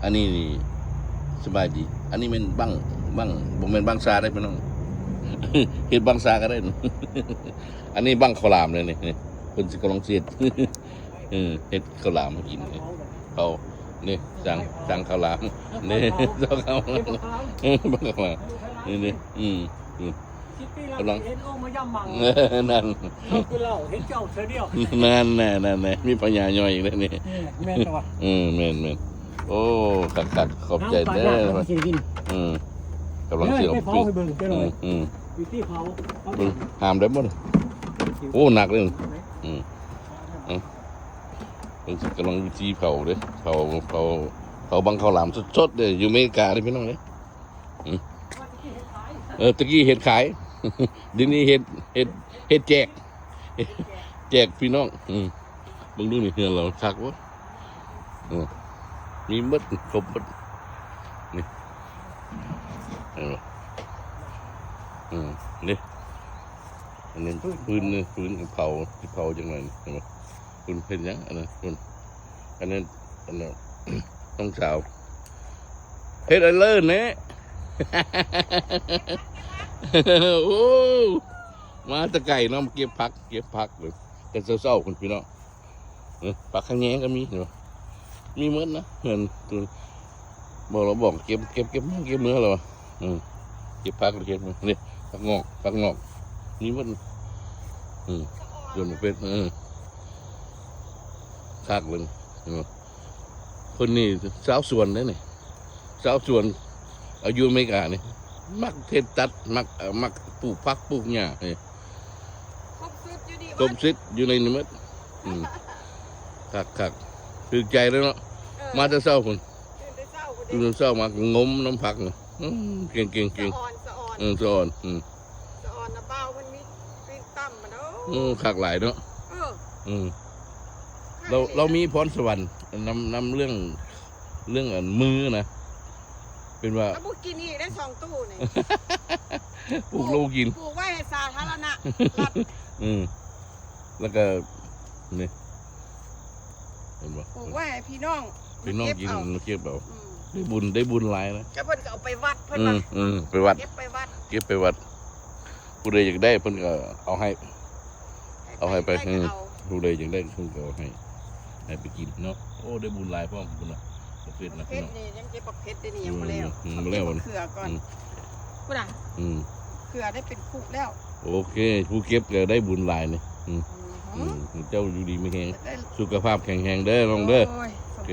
อันนี้นี่สบายดีอันนี้เป็นบังบ่แม่นบังซาได้พี่น้องเฮ็ดบังซาก็ได้ อันนี้บังข้าวหลามเลยนี่เพิ่นสิกำลังเสียด เฮ็ดข้าวหลามมากินเขานี่สั่งข้าวหลามนี่สั่งข้าวหลามบังข้าวหลามนี่กำลังเห็นโอ้มาย่ำมัง นั่น คือเราเห็นเจ้าเธอเดียว นั่นแน่มีปัญญาย่อยอีกแล้วนี่ แม่นตัว แม่นโอ้กัดขอบใจเด้อกำลังเสียบ เผาให้เบิ่งไปหน่อยวิธีเผา หามได้บ่โอ้หนักเลยกำลังวิธีเผาเด้เผาบังข้าวหลามสดๆเด้อยู่อเมริกาเด้พี่น้องเด้ตะกี้เห็ดขายเดี๋ยวนี้เห็ดแจกพี่น้องเบิ่งดูนี่เฮือนเราคักวะมีมดครบมดนี่นี่อันนี้พื้นเผาจังเลยเห็นไหมพื้นเป็นยังอันนั้นต้องสาวเฮ็ดอะไรเนี่ยโอ้มาตะไก่เนาะเก็บผักเลยแต่เศร้าๆคนพี่น้องผักข้างแง้งก็มีเห็นไหมมีมดนะเหมือนบอกเก็บเมื่อเราเก็บผักเก็บนี่ผักงอกนี่มันส่วนมันเป็นคักเลยคนนี้สาวสวนได้นี่สาวสวนอายุอเมริกานี่มักเทศตัดมักปลูกผักปลูกหญ้าครบซิดอยู่ในนี้มัดคักถือใจแล้วเนาะมาแต่เศร้าคนตื่นเศร้ามางมน้ำผักเนาะเก่งสะอ่อนสะอ่อนนะเบามันมีปีนต่ำมาเนาะคักหลายเนาะเรามีพรสวรรค์นำเรื่องมือนะเป็นว่าแล้วบุกินนี่ได้2 ตู้นี่ ปลูกโลกินปลูกไว้ให้สาธารณะแล้วก็นี่เห็นป่ะปลูกไว้ให้พี่น้องกินมาเก็บเอาได้บุญหลายนะเพิ่นก็เอาไปวัดเพิ่นไปวัดเก็บไปวัดผู้ใดอยากได้เพิ่นก็เอาให้ไปผู้ใดอยากได้เพิ่นก็เอาให้ไปกินเนาะโอ้ได้บุญหลายพ่อคุณน่ะประเภทนะเพชรนี่ยังเก็บประเภทนี่ยังบ่แล้วเขือก่อนพุ่นน่ะเขือได้เป็นคู่แล้วโอเคผู้เก็บก็ได้บุญหลายนี่เจ้าอยู่ดีไม่แข็งสุขภาพแข็งแรงเด้อน้องเด้อโอเค